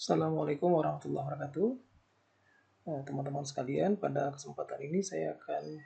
Assalamualaikum warahmatullahi wabarakatuh. Teman-teman sekalian, pada kesempatan ini saya akan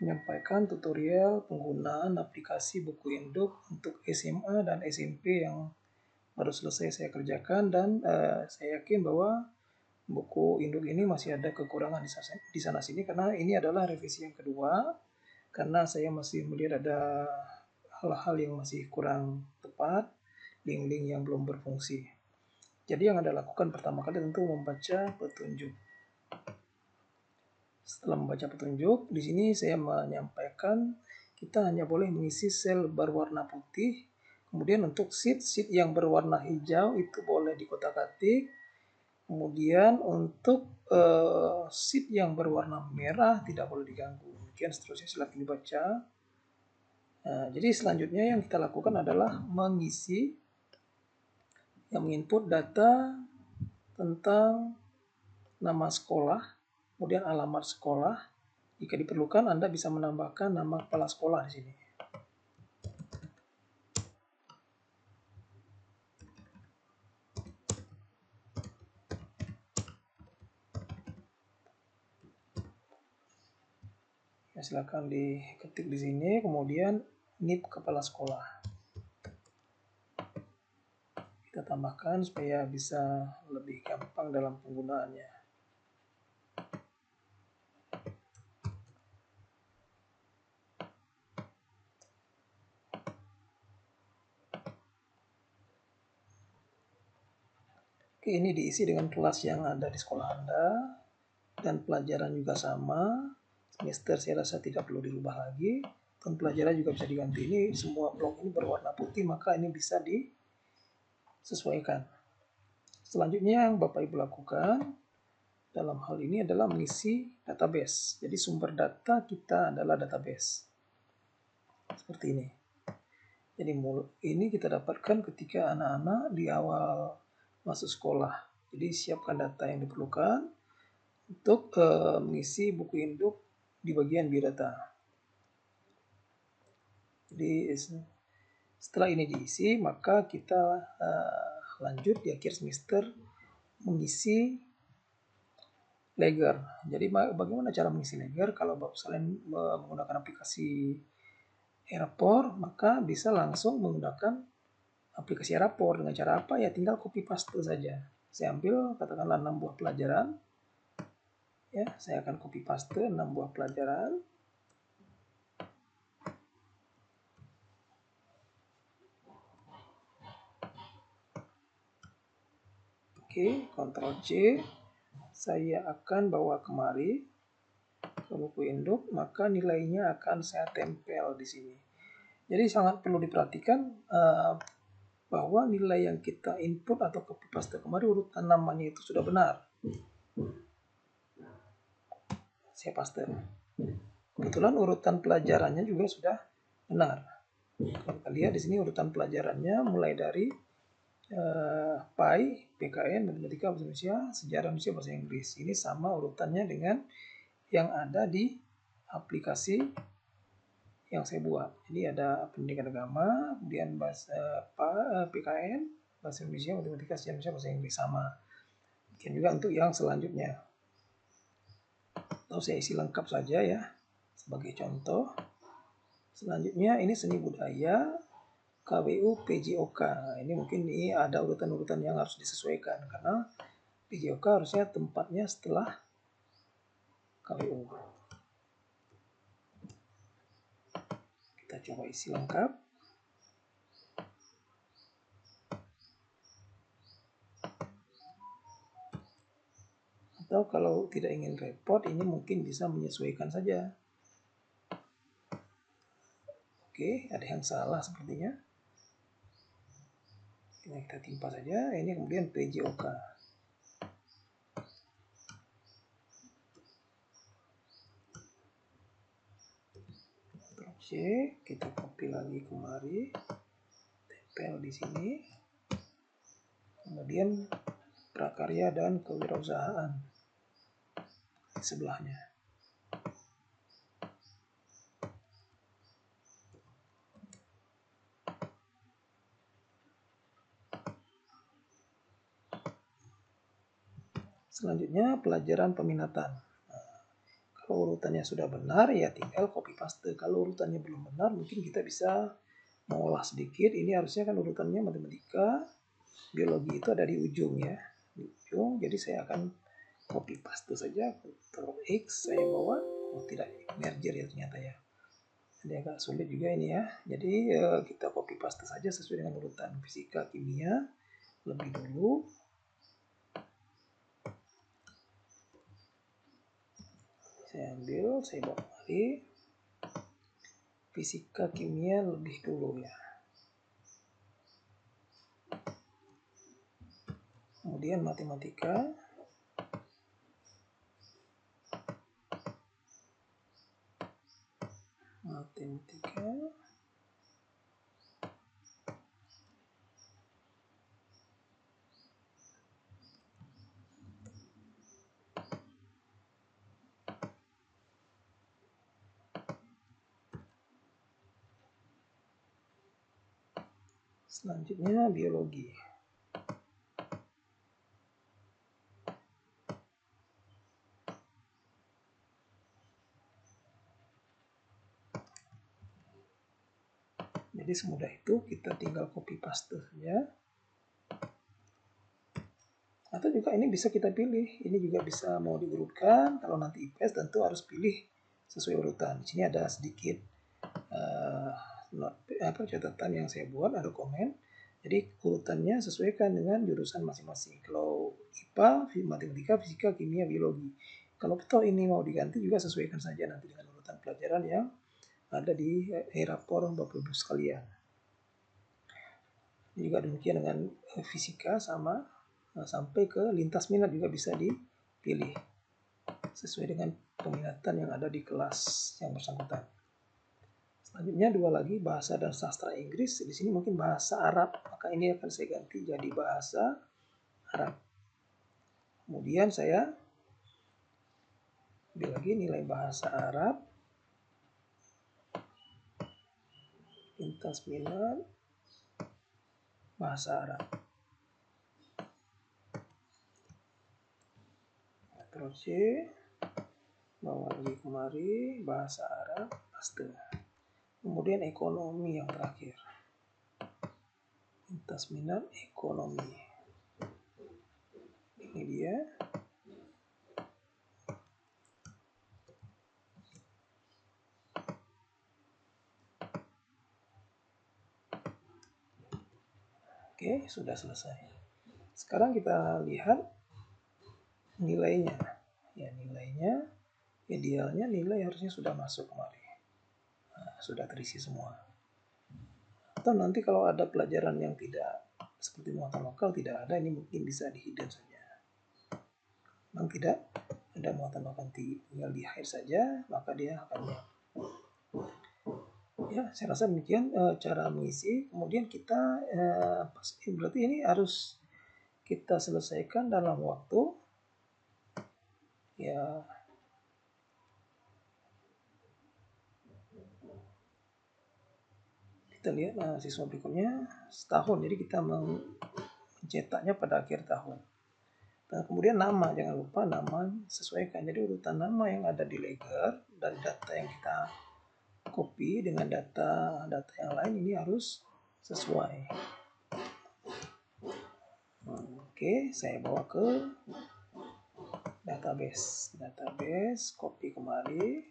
menyampaikan tutorial penggunaan aplikasi buku induk untuk SMA dan SMP yang baru selesai saya kerjakan, dan saya yakin bahwa buku induk ini masih ada kekurangan di sana sini karena ini adalah revisi yang kedua, karena saya masih melihat ada hal-hal yang masih kurang tepat, link-link yang belum berfungsi. Jadi yang Anda lakukan pertama kali tentu membaca petunjuk. Setelah membaca petunjuk, di sini saya menyampaikan kita hanya boleh mengisi sel berwarna putih. Kemudian untuk sheet yang berwarna hijau itu boleh dikotak-atik. Kemudian untuk sheet yang berwarna merah tidak boleh diganggu. Demikian seterusnya, silakan dibaca. Jadi selanjutnya yang kita lakukan adalah menginput data tentang nama sekolah, kemudian alamat sekolah. Jika diperlukan, Anda bisa menambahkan nama kepala sekolah di sini. Ya, silakan diketik di sini, kemudian NIP kepala sekolah. Kita tambahkan supaya bisa lebih gampang dalam penggunaannya. Oke, ini diisi dengan kelas yang ada di sekolah Anda, dan pelajaran juga sama. Semester saya rasa tidak perlu dirubah lagi, dan pelajaran juga bisa diganti. Ini semua blok ini berwarna putih, maka ini bisa disesuaikan. Selanjutnya yang Bapak Ibu lakukan dalam hal ini adalah mengisi database. Jadi sumber data kita adalah database. Seperti ini. Jadi ini kita dapatkan ketika anak-anak di awal masuk sekolah. Jadi siapkan data yang diperlukan untuk mengisi buku induk di bagian biodata. Jadi setelah ini diisi, maka kita lanjut di akhir semester mengisi Legger. Jadi bagaimana cara mengisi Legger? Kalau Bapak selain menggunakan aplikasi Airport, maka bisa langsung menggunakan aplikasi Airport. Dengan cara apa? Ya tinggal copy paste saja. Saya ambil katakanlah 6 buah pelajaran. Ya, saya akan copy paste 6 buah pelajaran. Oke, Ctrl C. Saya akan bawa kemari ke buku induk, maka nilainya akan saya tempel di sini. Jadi sangat perlu diperhatikan bahwa nilai yang kita input atau copy paste kemari urutan namanya itu sudah benar. Saya paste. Kebetulan urutan pelajarannya juga sudah benar. Kalau kita lihat di sini urutan pelajarannya mulai dari PAI, PKN, Matematika, Bahasa Indonesia, Sejarah Indonesia, Bahasa Inggris. Ini sama urutannya dengan yang ada di aplikasi yang saya buat. Jadi ada pendidikan agama, kemudian PKN, Bahasa Indonesia, Matematika, Sejarah Indonesia, Bahasa Inggris sama. Mungkin juga untuk yang selanjutnya. Atau saya isi lengkap saja ya, sebagai contoh. Selanjutnya ini seni budaya, KWU, PJOK. Ini mungkin ini ada urutan-urutan yang harus disesuaikan karena PJOK harusnya tempatnya setelah KWU. Kita coba isi lengkap. Atau kalau tidak ingin repot, ini mungkin bisa menyesuaikan saja. Oke, ada yang salah sepertinya. Ini kita timpa saja. Ini kemudian PJOK. Ctrl C, kita copy lagi kemari, tempel di sini. Kemudian prakarya dan kewirausahaan di sebelahnya. Selanjutnya pelajaran peminatan. Nah, kalau urutannya sudah benar ya tinggal copy paste. Kalau urutannya belum benar mungkin kita bisa mengolah sedikit. Ini harusnya kan urutannya matematika, biologi itu ada di ujung ya. Di ujung, jadi saya akan copy paste saja. Ctrl X saya bawa. Oh tidak, merger ya ternyata ya. Jadi agak sulit juga ini ya. Jadi kita copy paste saja sesuai dengan urutan fisika, kimia lebih dulu. Saya ambil, saya bawa kembali. Fisika, kimia lebih dulu ya. Kemudian matematika. Selanjutnya biologi. Jadi semudah itu kita tinggal copy paste saja. Atau juga ini bisa kita pilih. Ini juga bisa mau diurutkan. Kalau nanti IPS tentu harus pilih sesuai urutan. Di sini ada sedikit catatan yang saya buat, ada komen. Jadi urutannya sesuaikan dengan jurusan masing-masing. Kalau IPA, matematika, fisika, kimia, biologi. Kalau toh ini mau diganti juga sesuaikan saja nanti dengan urutan pelajaran yang ada di rapor Bapak Ibu sekalian. Juga demikian dengan fisika sama sampai ke lintas minat juga bisa dipilih sesuai dengan peminatan yang ada di kelas yang bersangkutan. Selanjutnya dua lagi, bahasa dan sastra Inggris. Di sini mungkin bahasa Arab, maka ini akan saya ganti jadi bahasa Arab. Kemudian saya ambil lagi nilai bahasa Arab, lintas minat bahasa Arab. Ctrl C, bawa lagi kemari bahasa Arab, paste. Kemudian ekonomi yang terakhir, lintas minat ekonomi. Ini dia. Oke, sudah selesai. Sekarang kita lihat nilainya. Ya, nilainya idealnya nilai harusnya sudah masuk kemari. Nah, sudah terisi semua. Atau nanti kalau ada pelajaran yang tidak seperti muatan lokal tidak ada, ini mungkin bisa di hidden saja. Memang tidak ada muatan lokal, tinggal di hide saja, maka dia akan ya. Saya rasa demikian cara mengisi. Kemudian kita berarti ini harus kita selesaikan dalam waktu ya kita lihat siswa berikutnya setahun, jadi kita mencetaknya pada akhir tahun. Dan kemudian nama, jangan lupa nama sesuaikan. Jadi urutan nama yang ada di ledger dari data yang kita copy dengan data yang lain ini harus sesuai. Oke, saya bawa ke database, copy kemari.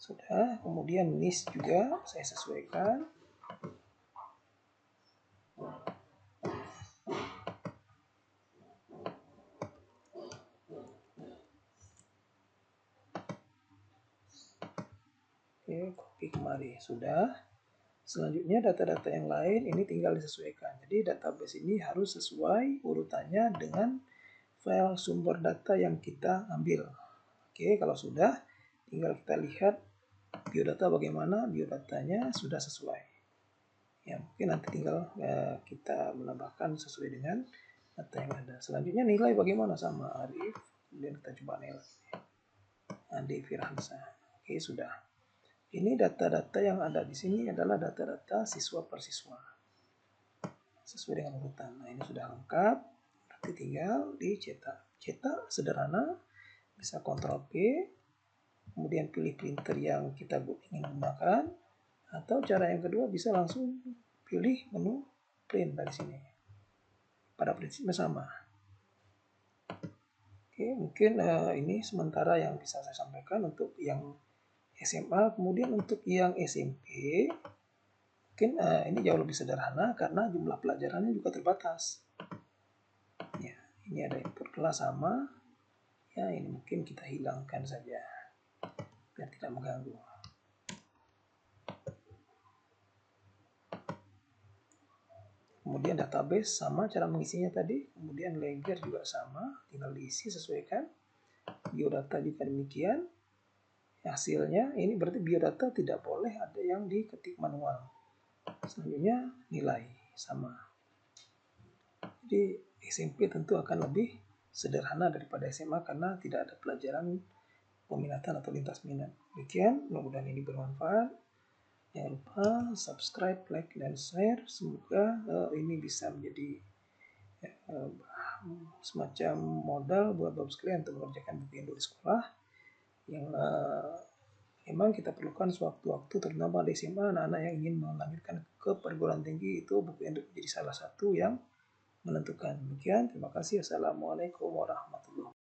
Sudah, kemudian list juga saya sesuaikan. Oke, copy kemari. Sudah. Selanjutnya data-data yang lain ini tinggal disesuaikan. Jadi database ini harus sesuai urutannya dengan file sumber data yang kita ambil. Oke, kalau sudah tinggal kita lihat biodata bagaimana, biodatanya sudah sesuai. Ya, mungkin nanti tinggal kita menambahkan sesuai dengan data yang ada. Selanjutnya nilai bagaimana, sama Arif. Kemudian kita coba nilai. Andi Firhansa. Oke, sudah. Ini data-data yang ada di sini adalah data-data siswa per siswa sesuai dengan urutan. Nah, ini sudah lengkap Nanti tinggal dicetak. Cetak sederhana, bisa Ctrl P, kemudian pilih printer yang kita ingin gunakan, atau cara yang kedua bisa langsung pilih menu print dari sini. Pada prinsipnya sama. Oke, mungkin ini sementara yang bisa saya sampaikan untuk yang SMA. Kemudian untuk yang SMP, mungkin ini jauh lebih sederhana karena jumlah pelajarannya juga terbatas. Ya, ini ada input kelas sama. Ya, ini mungkin kita hilangkan saja biar tidak mengganggu. Kemudian database sama cara mengisinya tadi. Kemudian ledger juga sama, tinggal diisi sesuaikan. Biodata juga demikian. Hasilnya ini berarti biodata tidak boleh ada yang diketik manual. Selanjutnya nilai sama. Jadi SMP tentu akan lebih sederhana daripada SMA karena tidak ada pelajaran peminatan atau lintas minat. Demikian, mudah-mudahan ini bermanfaat. Jangan lupa subscribe, like, dan share. Semoga ini bisa menjadi semacam modal buat Bapak sekalian untuk mengerjakan buku Indo di sekolah yang memang kita perlukan sewaktu-waktu, terutama di SMA anak-anak yang ingin melanjutkan ke perguruan tinggi, itu buku Indo menjadi salah satu yang menentukan. Demikian, terima kasih. Assalamualaikum warahmatullahi wabarakatuh.